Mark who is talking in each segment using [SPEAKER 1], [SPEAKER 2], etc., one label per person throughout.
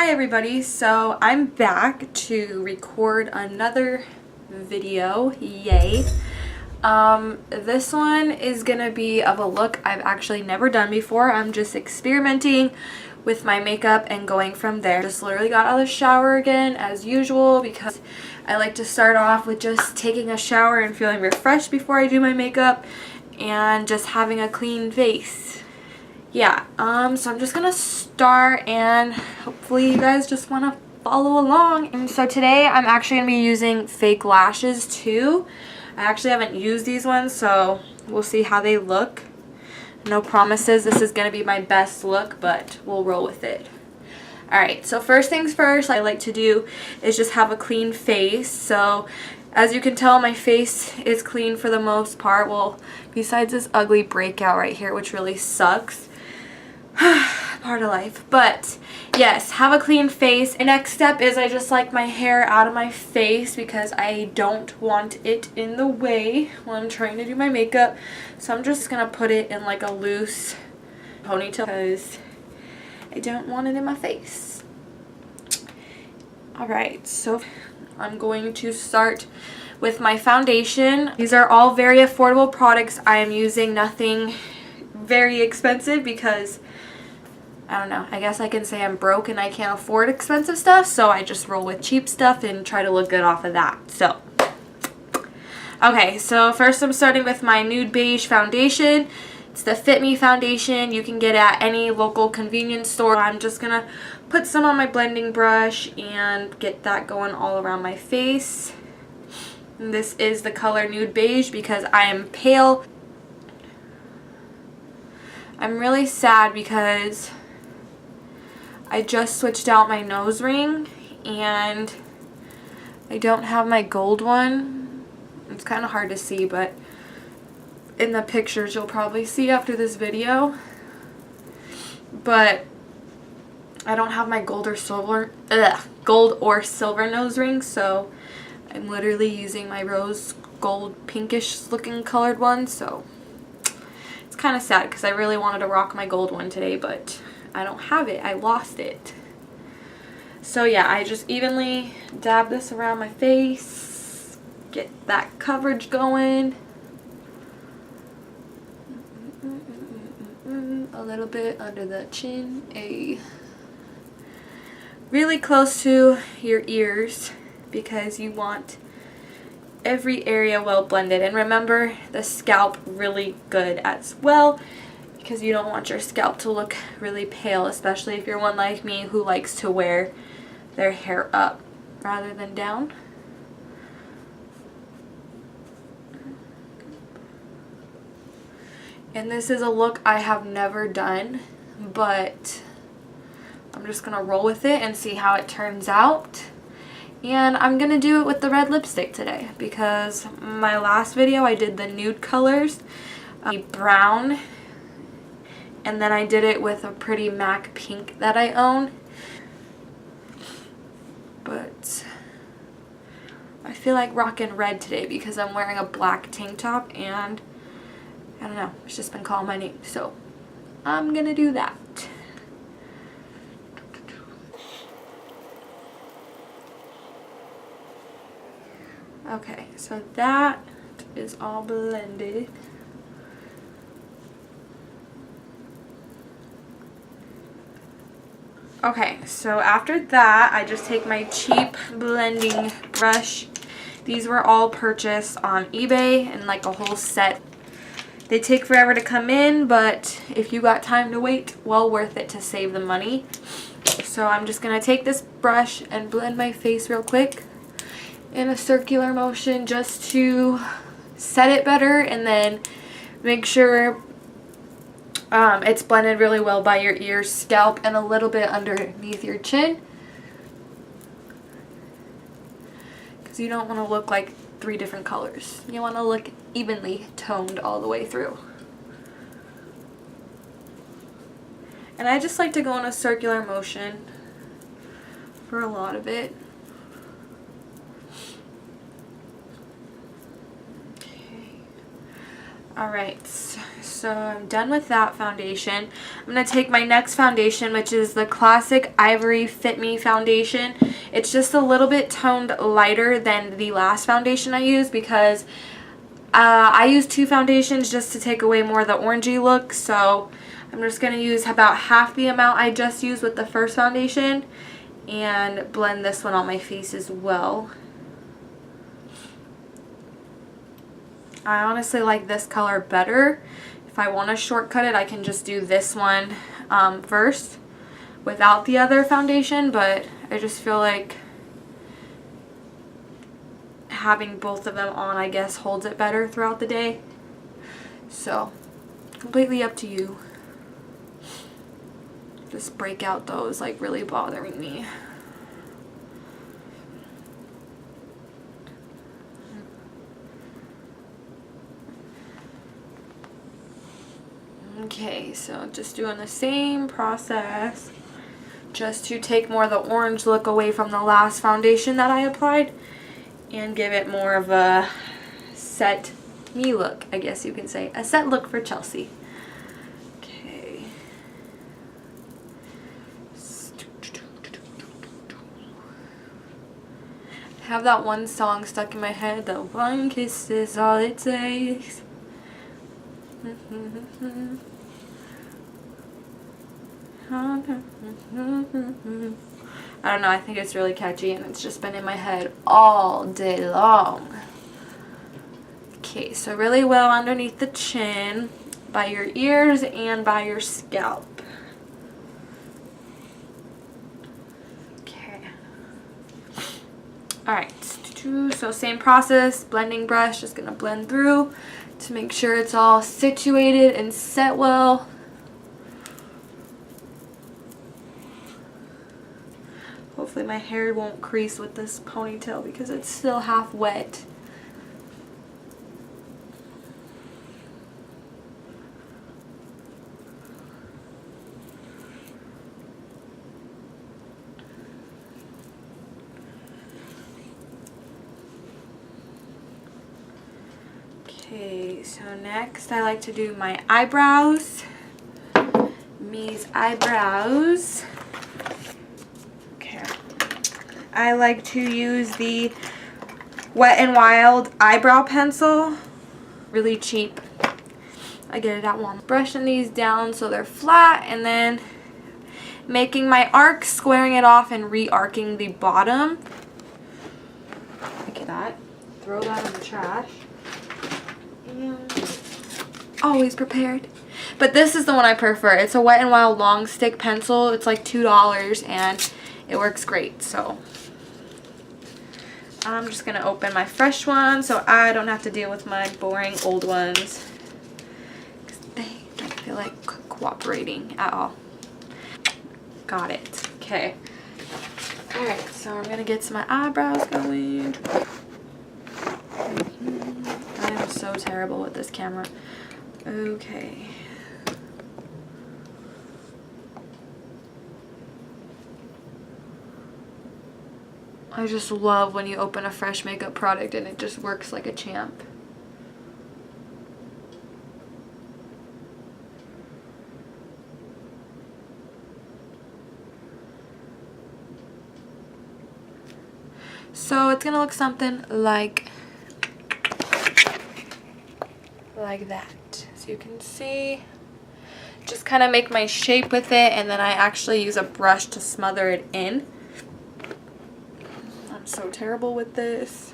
[SPEAKER 1] Hi everybody, so I'm back to record another video, yay. This one is gonna be of a look I've actually never done before. I'm just experimenting with my makeup and going from there. Just literally got out of the shower again as usual because I like to start off with just taking a shower and feeling refreshed before I do my makeup and just having a clean face. Yeah, so I'm just gonna start and hopefully you guys just want to follow along. And so today I'm actually gonna be using fake lashes too. I actually haven't used these ones, so we'll see how they look. No promises this is gonna be my best look, but we'll roll with it. Alright, so first things first, I like to do is just have a clean face. So as you can tell, my face is clean for the most part. Well, besides this ugly breakout right here, which really sucks. Part of life. But yes, have a clean face. And next step is I just like my hair out of my face because I don't want it in the way while I'm trying to do my makeup. So I'm just gonna put it in like a loose ponytail because I don't want it in my face. Alright, so I'm going to start with my foundation. These are all very affordable products. I am using nothing very expensive because I don't know, I guess I can say I'm broke and I can't afford expensive stuff, so I just roll with cheap stuff and try to look good off of that. So okay, so first I'm starting with my nude beige foundation. It's the Fit Me foundation. You can get at any local convenience store. I'm just gonna put some on my blending brush and get that going all around my face. And this is the color nude beige because I am pale. I'm really sad because I just switched out my nose ring and I don't have my gold one. It's kind of hard to see, but in the pictures you'll probably see after this video. But I don't have my gold or silver nose ring, so I'm literally using my rose gold pinkish looking colored one. So it's kind of sad because I really wanted to rock my gold one today, but I don't have it. I lost it. So yeah, I just evenly dab this around my face, get that coverage going. A little bit under the chin, really close to your ears because you want every area well blended. And remember the scalp really good as well because you don't want your scalp to look really pale, especially if you're one like me who likes to wear their hair up rather than down. And this is a look I have never done, but I'm just gonna roll with it and see how it turns out. And I'm gonna do it with the red lipstick today because my last video I did the nude colors, brown, and then I did it with a pretty MAC pink that I own. But I feel like rocking red today because I'm wearing a black tank top and I don't know, it's just been calling my name, so I'm gonna do that. Okay, so that is all blended. Okay, so after that, I just take my cheap blending brush. These were all purchased on eBay in like a whole set. They take forever to come in, but if you got time to wait, well worth it to save the money. So I'm just going to take this brush and blend my face real quick in a circular motion just to set it better and then make sure it's blended really well by your ears, scalp, and a little bit underneath your chin. Because you don't want to look like 3 different colors. You want to look evenly toned all the way through. And I just like to go in a circular motion for a lot of it. Alright, so I'm done with that foundation. I'm going to take my next foundation, which is the Classic Ivory Fit Me foundation. It's just a little bit toned lighter than the last foundation I used because I used two foundations just to take away more of the orangey look. So I'm just going to use about half the amount I just used with the first foundation and blend this one on my face as well. I honestly like this color better. If I want to shortcut it, I can just do this one first without the other foundation, but I just feel like having both of them on, I guess, holds it better throughout the day. So, completely up to you. Just break out those like really bothering me. Okay, so just doing the same process just to take more of the orange look away from the last foundation that I applied and give it more of a set me look, I guess you can say. A set look for Chelsea. Okay. I have that one song stuck in my head, the one kiss is all it takes. I don't know, I think it's really catchy and it's just been in my head all day long. Okay, so really well underneath the chin, by your ears, and by your scalp. Okay. Alright, so same process, blending brush, just going to blend through to make sure it's all situated and set well. Hopefully my hair won't crease with this ponytail because it's still half wet. Okay, so next I like to do my eyebrows. Me's eyebrows. I like to use the Wet n Wild eyebrow pencil. Really cheap. I get it at Walmart. Brushing these down so they're flat and then making my arc, squaring it off and re-arcing the bottom. Look at that. Throw that in the trash. And always prepared. But this is the one I prefer. It's a Wet n Wild long stick pencil. It's like $2 and it works great. So I'm just going to open my fresh one so I don't have to deal with my boring old ones because they don't feel like cooperating at all. Got it. Okay. Alright, so I'm going to get my eyebrows going. I am so terrible with this camera. Okay. I just love when you open a fresh makeup product and it just works like a champ. So it's gonna look something like that. So you can see, just kind of make my shape with it and then I actually use a brush to smother it in. I'm so terrible with this.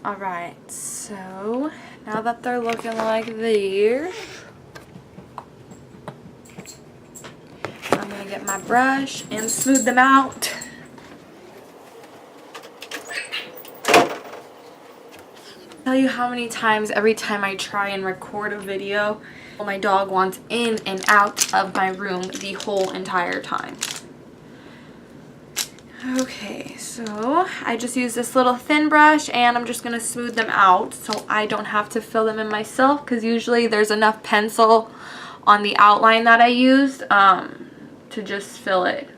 [SPEAKER 1] Alright, so now that they're looking like this, I'm going to get my brush and smooth them out. Tell you how many times every time I try and record a video, my dog wants in and out of my room the whole entire time. Okay, so I just use this little thin brush and I'm just going to smooth them out so I don't have to fill them in myself, because usually there's enough pencil on the outline that I used to just fill it.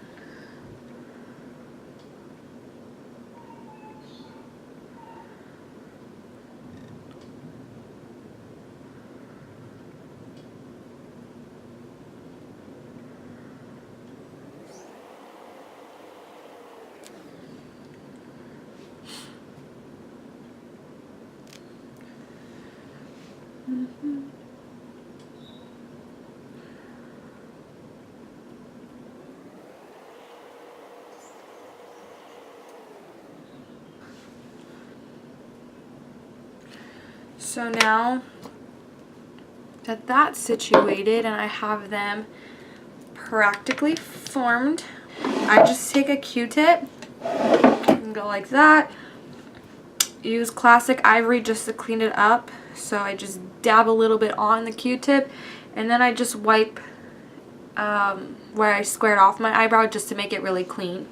[SPEAKER 1] So now that that's situated and I have them practically formed, I just take a Q-tip and go like that. Use classic ivory just to clean it up. So I just dab a little bit on the Q-tip and then I just wipe where I squared off my eyebrow just to make it really clean.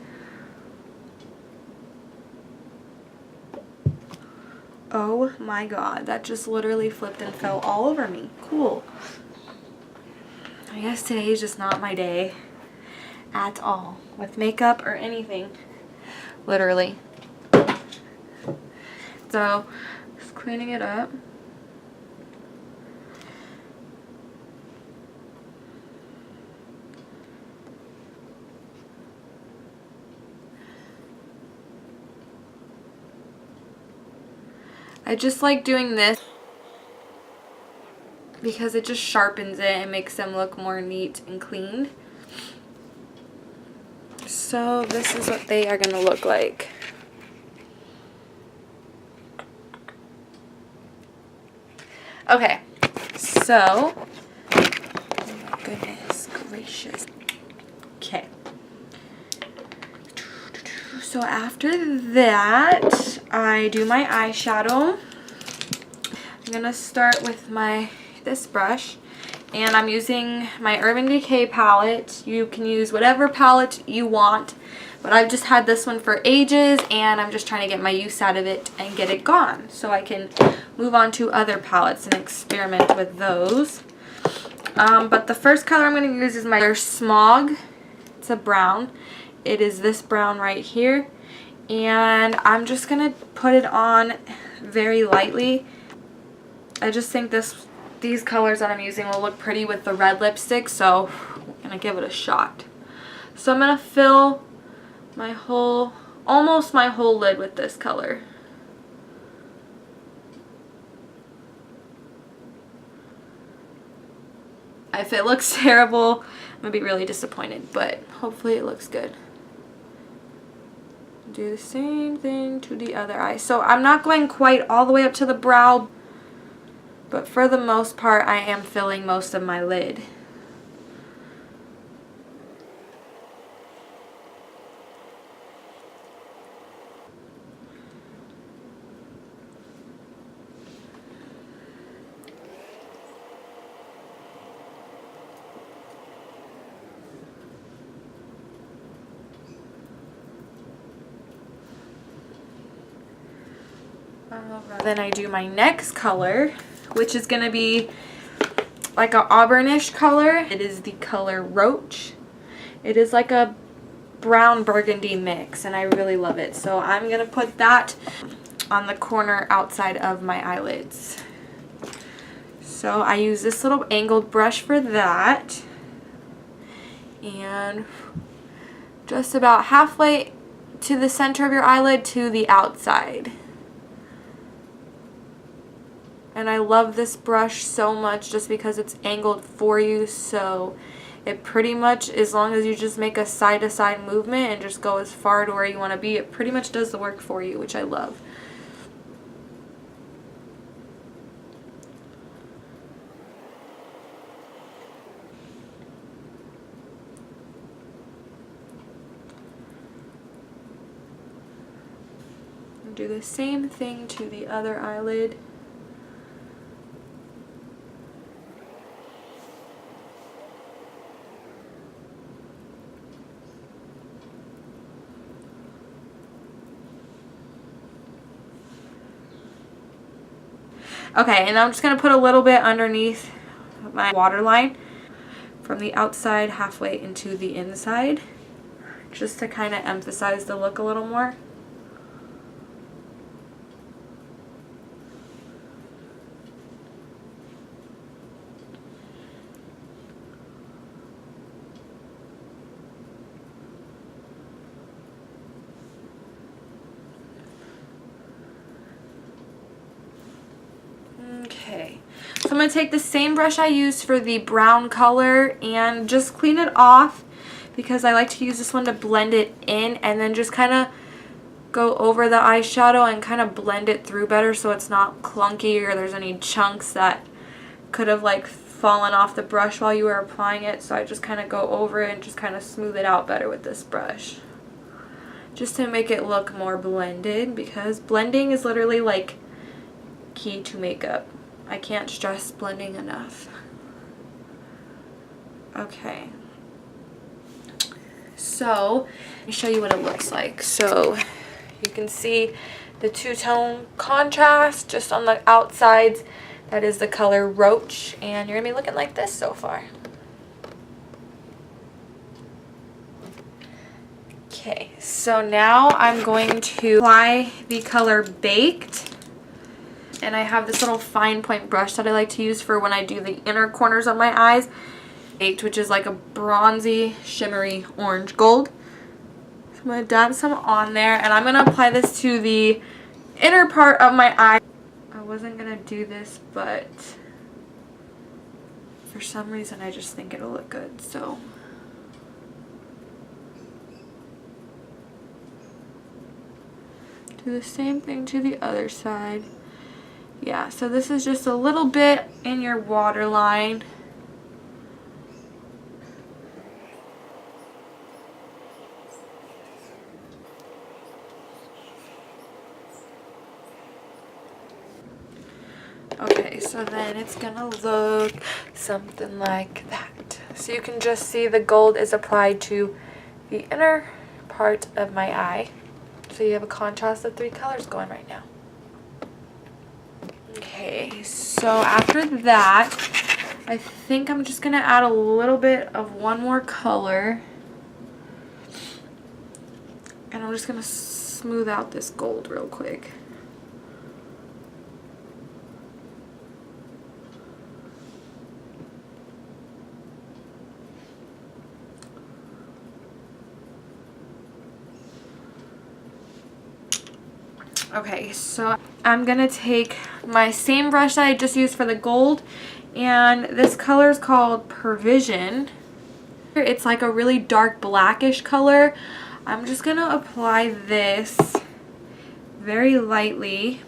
[SPEAKER 1] Oh my god, that just literally flipped and fell all over me. Cool. I guess today is just not my day at all with makeup or anything. Literally. So, just cleaning it up. I just like doing this because it just sharpens it and makes them look more neat and clean. So this is what they are going to look like. Okay, so, oh my goodness gracious. Okay. So after that, I do my eyeshadow. I'm going to start with this brush, and I'm using my Urban Decay palette. You can use whatever palette you want, but I've just had this one for ages, and I'm just trying to get my use out of it and get it gone so I can move on to other palettes and experiment with those. But the first color I'm going to use is my Smog. It's a brown. It is this brown right here, and I'm just going to put it on very lightly. I just think these colors that I'm using will look pretty with the red lipstick, so I'm going to give it a shot. So I'm going to fill my almost my whole lid with this color. If it looks terrible, I'm going to be really disappointed, but hopefully it looks good. Do the same thing to the other eye. So I'm not going quite all the way up to the brow, but for the most part I am filling most of my lid. Then I do my next color, which is going to be like a auburnish color. It is the color Roach. It is like a brown burgundy mix, and I really love it. So I'm going to put that on the corner outside of my eyelids. So I use this little angled brush for that. And just about halfway to the center of your eyelid to the outside. And I love this brush so much just because it's angled for you, so it pretty much, as long as you just make a side-to-side movement and just go as far to where you want to be, it pretty much does the work for you, which I love. Do the same thing to the other eyelid. Okay, and I'm just going to put a little bit underneath my waterline from the outside halfway into the inside, just to kind of emphasize the look a little more. Okay, so I'm going to take the same brush I used for the brown color and just clean it off, because I like to use this one to blend it in and then just kind of go over the eyeshadow and kind of blend it through better so it's not clunky or there's any chunks that could have like fallen off the brush while you were applying it. So I just kind of go over it and just kind of smooth it out better with this brush, just to make it look more blended, because blending is literally like key to makeup. I can't stress blending enough. Okay, so let me show you what it looks like. So you can see the two-tone contrast just on the outsides. That is the color Roach, and you're gonna be looking like this so far. Okay, so now I'm going to apply the color Baked. And I have this little fine point brush that I like to use for when I do the inner corners of my eyes. Baked, which is like a bronzy, shimmery orange gold. So I'm going to dab some on there, and I'm going to apply this to the inner part of my eye. I wasn't going to do this, but for some reason I just think it'll look good, so. Do the same thing to the other side. Yeah, so this is just a little bit in your waterline. Okay, so then it's gonna look something like that. So you can just see the gold is applied to the inner part of my eye. So you have a contrast of 3 colors going right now. Okay, so after that, I think I'm just going to add a little bit of one more color. And I'm just going to smooth out this gold real quick. Okay, so I'm gonna take my same brush that I just used for the gold, and this color is called Pervision. It's like a really dark blackish color. I'm just gonna apply this very lightly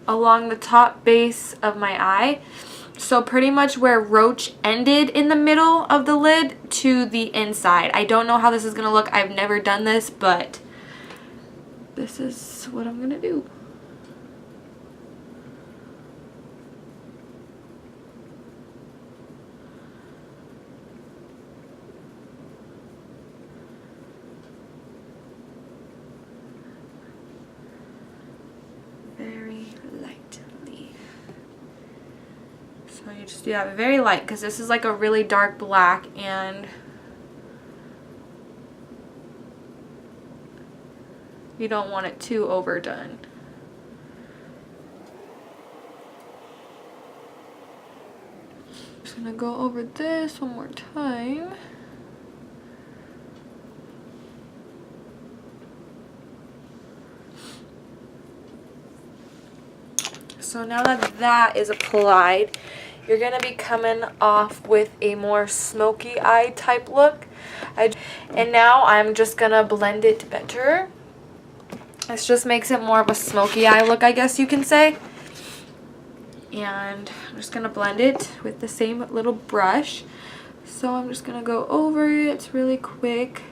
[SPEAKER 1] along the top base of my eye. So pretty much where Roach ended in the middle of the lid to the inside. I don't know how this is going to look. I've never done this, but this is what I'm going to do. Very lightly. So you just do that very light, because this is like a really dark black, and you don't want it too overdone. Just gonna go over this one more time. So now that that is applied, you're going to be coming off with a more smoky eye type look. And now I'm just going to blend it better. This just makes it more of a smoky eye look, I guess you can say. And I'm just going to blend it with the same little brush. So I'm just going to go over it really quick.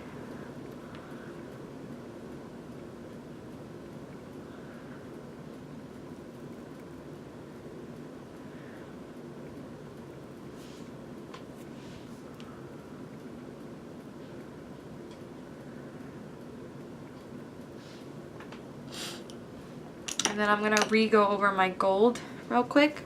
[SPEAKER 1] then I'm going to re-go over my gold real quick.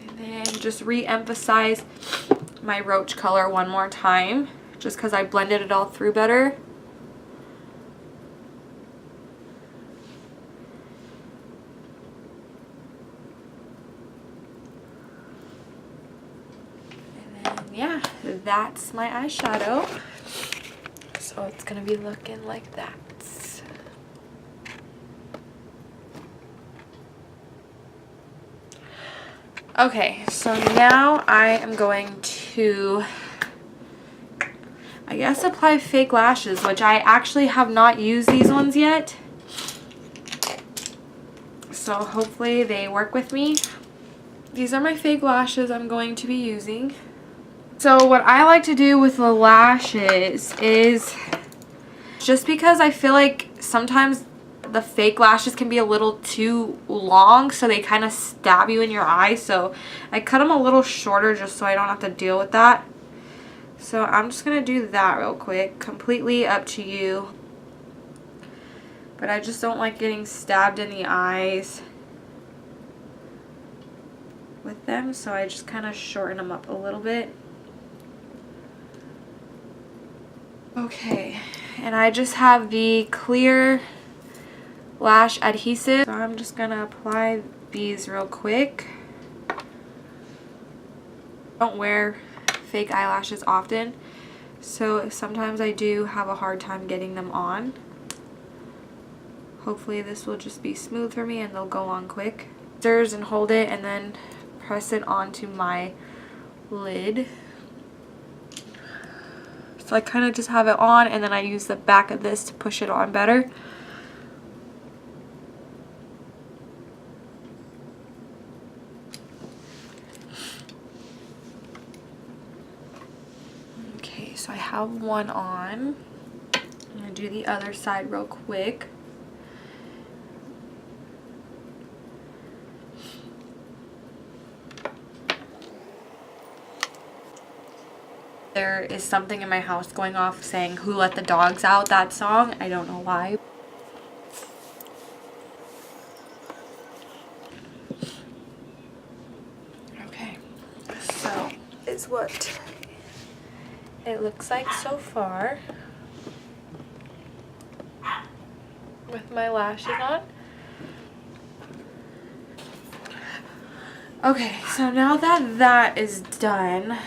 [SPEAKER 1] And then just re-emphasize my roach color one more time, just because I blended it all through better. Yeah, that's my eyeshadow. So it's gonna be looking like that. Okay, so now I am going to, I guess, apply fake lashes, which I actually have not used these ones yet. So hopefully they work with me. These are my fake lashes I'm going to be using. So what I like to do with the lashes is, just because I feel like sometimes the fake lashes can be a little too long, so they kind of stab you in your eye, so I cut them a little shorter just so I don't have to deal with that. So I'm just going to do that real quick, completely up to you. But I just don't like getting stabbed in the eyes with them, so I just kind of shorten them up a little bit. Okay, and I just have the clear lash adhesive, so I'm just gonna apply these real quick. I don't wear fake eyelashes often, so sometimes I do have a hard time getting them on. Hopefully this will just be smooth for me and they'll go on quick. Scissors and hold it and then press it onto my lid. So I kind of just have it on and then I use the back of this to push it on better. Okay, so I have one on. I'm going to do the other side real quick. There is something in my house going off saying "Who Let the Dogs Out," that song. I don't know why. Okay, so is what it looks like so far with my lashes on. Okay, so now that that is done,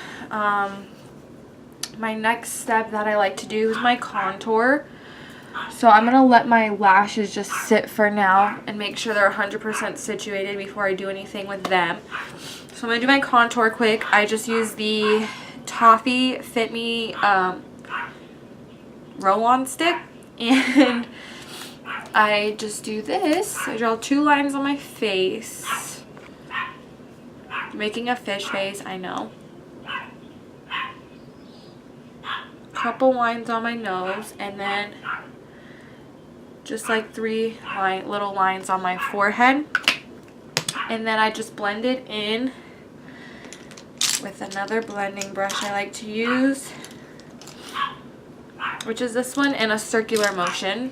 [SPEAKER 1] my next step that I like to do is my contour. So I'm going to let my lashes just sit for now and make sure they're 100% situated before I do anything with them. So I'm going to do my contour quick. I just use the Toffee Fit Me roll-on stick, and I just do this. I draw 2 lines on my face. Making a fish face, I know. Couple lines on my nose, and then just like 3 little lines on my forehead, and then I just blend it in with another blending brush I like to use, which is this one, in a circular motion.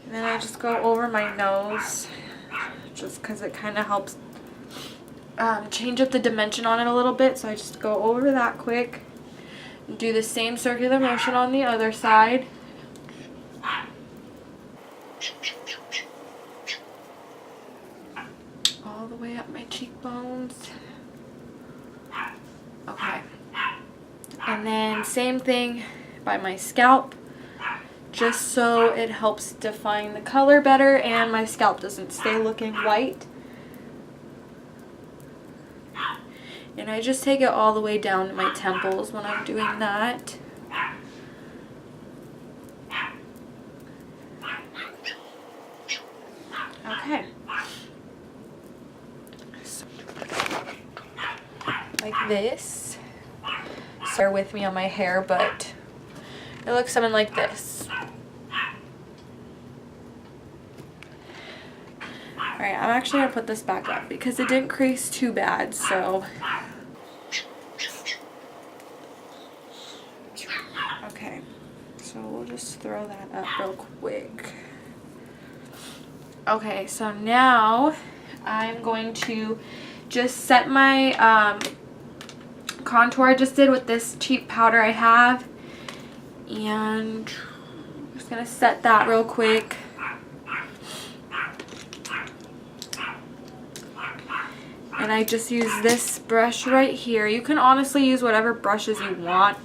[SPEAKER 1] And then I just go over my nose just because it kind of helps change up the dimension on it a little bit, so I just go over that quick and do the same circular motion on the other side. All the way up my cheekbones. Okay. And then same thing by my scalp, just so it helps define the color better and my scalp doesn't stay looking white. And I just take it all the way down to my temples when I'm doing that. Okay. So, like this. Bear with me on my hair, but it looks something like this. Alright, I'm actually going to put this back up because it didn't crease too bad, so. Okay, so we'll just throw that up real quick. Okay, so now I'm going to just set my contour I just did with this cheap powder I have. And I'm just going to set that real quick. And I just use this brush right here. You can honestly use whatever brushes you want,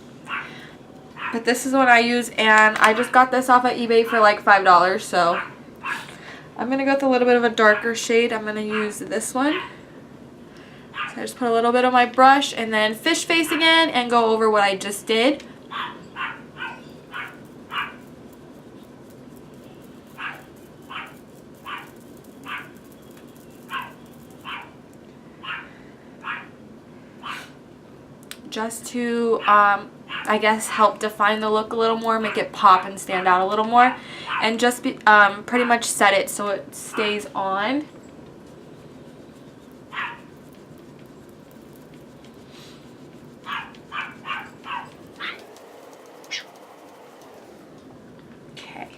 [SPEAKER 1] but this is what I use, and I just got this off of eBay for like $5, so I'm going to go with a little bit of a darker shade. I'm going to use this one. So I just put a little bit on my brush and then fish face again and go over what I just did. Just to, I guess, help define the look a little more, make it pop and stand out a little more, and just pretty much set it so it stays on. Okay,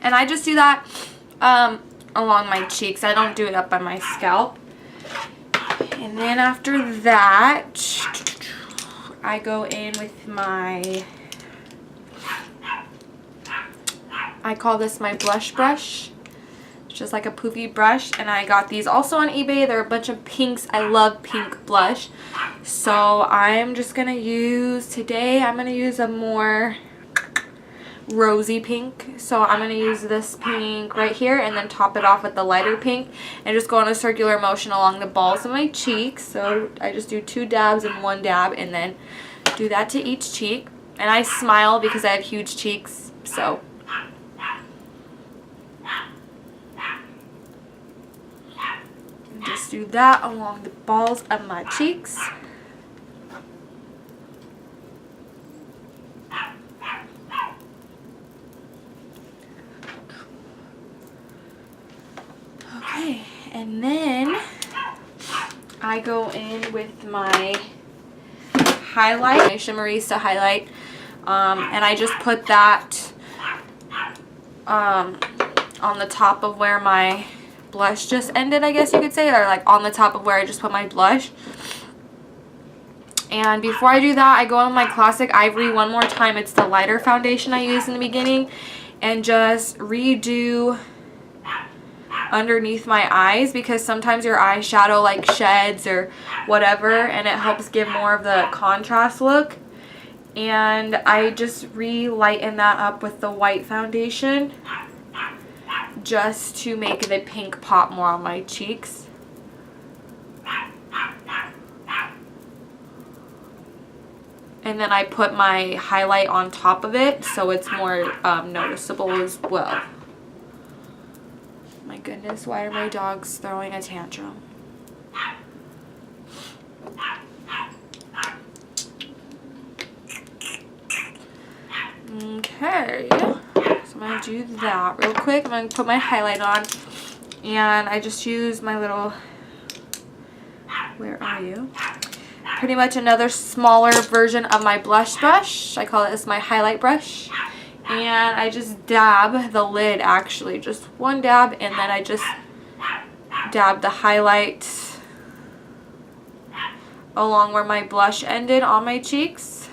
[SPEAKER 1] and I just do that along my cheeks. I don't do it up by my scalp. And then after that, I go in with my, I call this my blush brush. It's just like a poofy brush, and I got these also on eBay. They're a bunch of pinks. I love pink blush. So I'm just going to use, today I'm going to use a more rosy pink. So I'm going to use this pink right here and then top it off with the lighter pink and just go in a circular motion along the balls of my cheeks. So I just do 2 dabs and 1 dab and then do that to each cheek. And I smile because I have huge cheeks, so. And just do that along the balls of my cheeks. Okay, and then I go in with my highlight, my Shimmerista highlight, and I just put that on the top of where my blush just ended, I guess you could say, or like on the top of where I just put my blush. And before I do that, I go on my Classic Ivory one more time. It's the lighter foundation I used in the beginning, and just redo underneath my eyes, because sometimes your eyeshadow like sheds or whatever, and it helps give more of the contrast look. And I just re-lighten that up with the white foundation just to make the pink pop more on my cheeks. And then I put my highlight on top of it so it's more noticeable as well. My goodness, why are my dogs throwing a tantrum? Okay, so I'm going to do that real quick. I'm going to put my highlight on, and I just use my little, where are you? Pretty much another smaller version of my blush brush. I call this my highlight brush. And I just dab the lid, actually, just 1 dab, and then I just dab the highlight along where my blush ended on my cheeks.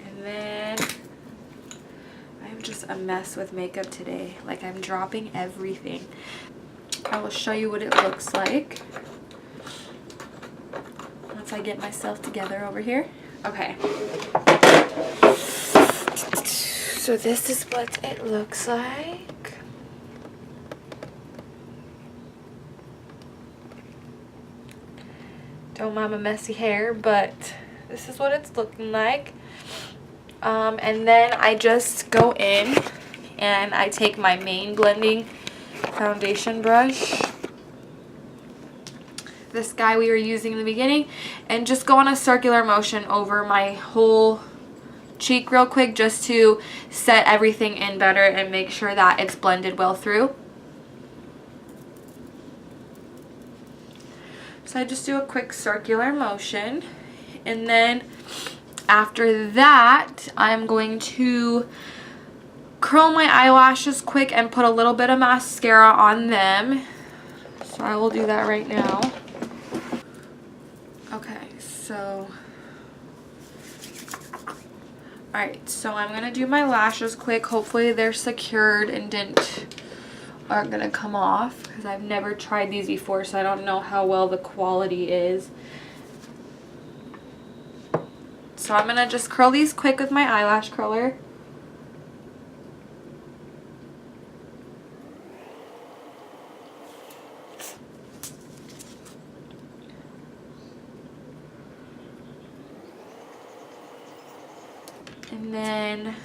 [SPEAKER 1] And then I'm just a mess with makeup today. Like, I'm dropping everything. I will show you what it looks like once I get myself together over here. Okay. So this is what it looks like. Don't mind my messy hair, but this is what it's looking like. And then I just go in and I take my main blending foundation brush. this guy we were using in the beginning and just go on a circular motion over my whole cheek real quick just to set everything in better and make sure that it's blended well through. So I just do a quick circular motion, and then after that I'm going to curl my eyelashes quick and put a little bit of mascara on them. So I will do that right now. Okay, so alright, so I'm gonna do my lashes quick. Hopefully they're secured and aren't gonna come off, because I've never tried these before, so I don't know how well the quality is. So I'm gonna just curl these quick with my eyelash curler. And then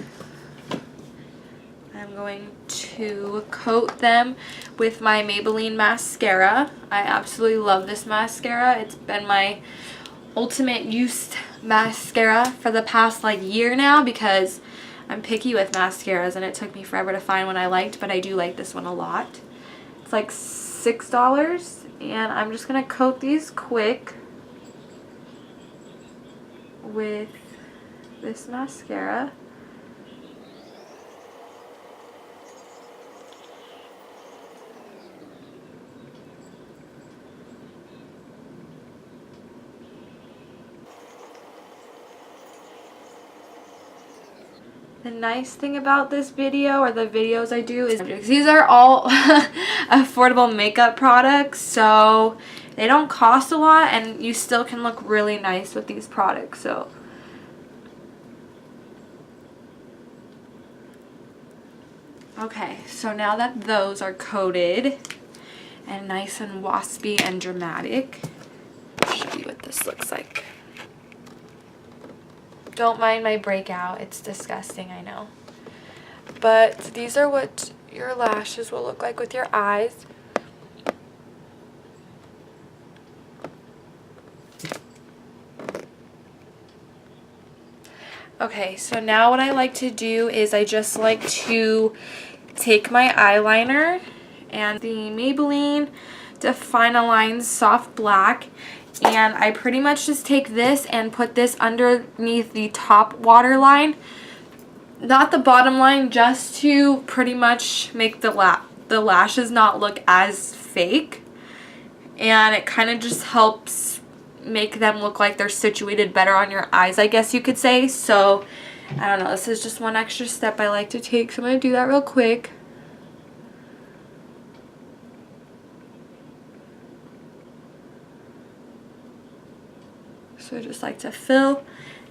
[SPEAKER 1] I'm going to coat them with my Maybelline mascara. I absolutely love this mascara. It's been my ultimate used mascara for the past like year now, because I'm picky with mascaras and it took me forever to find one I liked, but I do like this one a lot. It's like $6, and I'm just going to coat these quick with this mascara. The nice thing about this video, or the videos I do, is these are all affordable makeup products, so they don't cost a lot and you still can look really nice with these products. So okay, so now that those are coated and nice and waspy and dramatic, I'll show you what this looks like. Don't mind my breakout, it's disgusting, I know. But these are what your lashes will look like with your eyes. Okay, so now what I like to do is I just like to take my eyeliner and the Maybelline Define-A-Line Soft Black, and I pretty much just take this and put this underneath the top waterline, not the bottom line, just to pretty much make the lashes not look as fake, and it kind of just helps make them look like they're situated better on your eyes, I guess you could say. So I don't know, this is just one extra step I like to take, so I'm going to do that real quick. So I just like to fill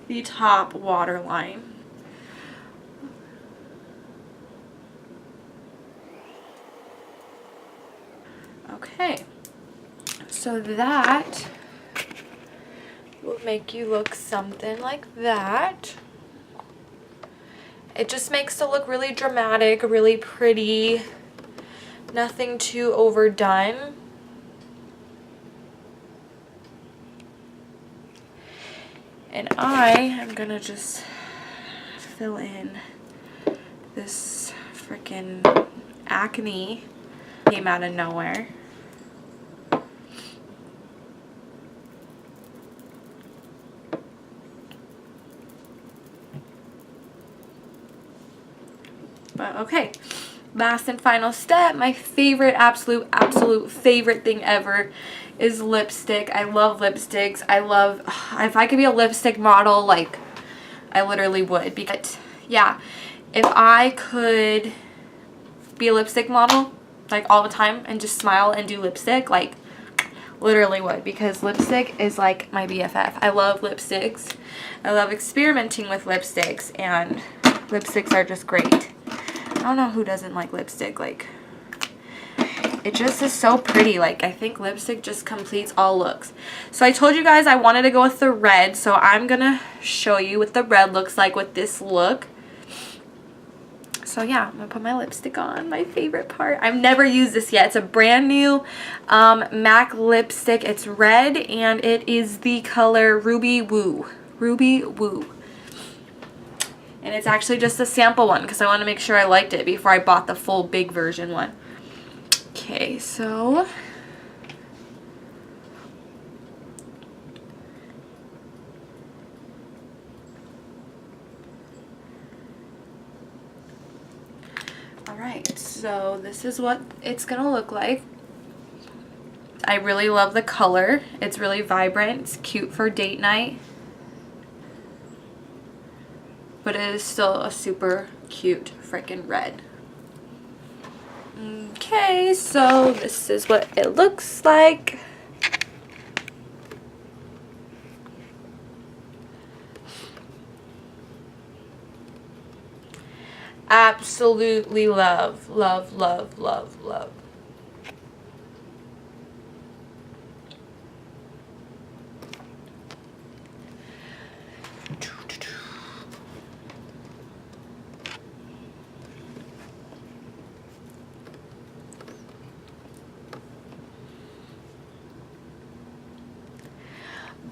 [SPEAKER 1] the top waterline. Okay, so that will make you look something like that. It just makes it look really dramatic, really pretty, nothing too overdone. And I am gonna just fill in this freaking acne came out of nowhere. But okay, last and final step, my favorite, absolute favorite thing ever is lipstick. I love lipsticks. I love, if I could be a lipstick model, like, I literally would. Because, yeah, if I could be a lipstick model, like, all the time and just smile and do lipstick, like, literally would. Because lipstick is, like, my BFF. I love lipsticks. I love experimenting with lipsticks, and lipsticks are just great. I don't know who doesn't like lipstick. Like, it just is so pretty. Like, I think lipstick just completes all looks. So I told you guys I wanted to go with the red, so I'm gonna show you what the red looks like with this look. So yeah, I'm gonna put my lipstick on, my favorite part. I've never used this yet. It's a brand new MAC lipstick. It's red and it is the color Ruby Woo. Ruby Woo. And it's actually just a sample one because I want to make sure I liked it before I bought the full big version one. Okay, so alright, so this is what it's gonna look like. I really love the color. It's really vibrant. It's cute for date night. But it is still a super cute freaking red. Okay, so this is what it looks like. Absolutely love, love, love, love, love.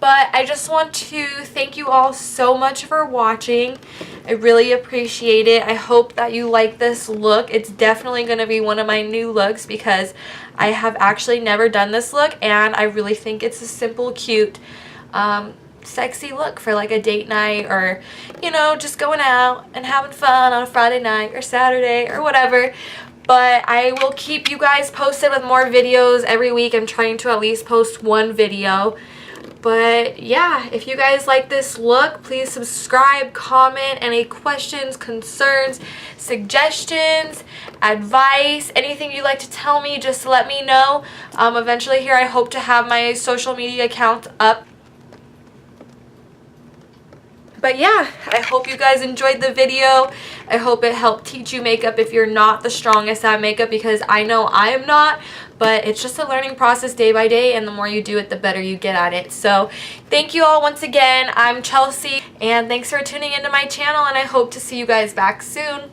[SPEAKER 1] But I just want to thank you all so much for watching. I really appreciate it. I hope that you like this look. It's definitely going to be one of my new looks because I have actually never done this look, and I really think it's a simple, cute, sexy look for like a date night, or, you know, just going out and having fun on a Friday night or Saturday or whatever. But I will keep you guys posted with more videos every week. I'm trying to at least post one video. But yeah, if you guys like this look, please subscribe, comment, any questions, concerns, suggestions, advice, anything you'd like to tell me, just let me know. Eventually here I hope to have my social media account up. But yeah, I hope you guys enjoyed the video. I hope it helped teach you makeup if you're not the strongest at makeup, because I know I am not, but it's just a learning process day by day, and the more you do it, the better you get at it. So thank you all once again. I'm Chelsea, and thanks for tuning into my channel, and I hope to see you guys back soon.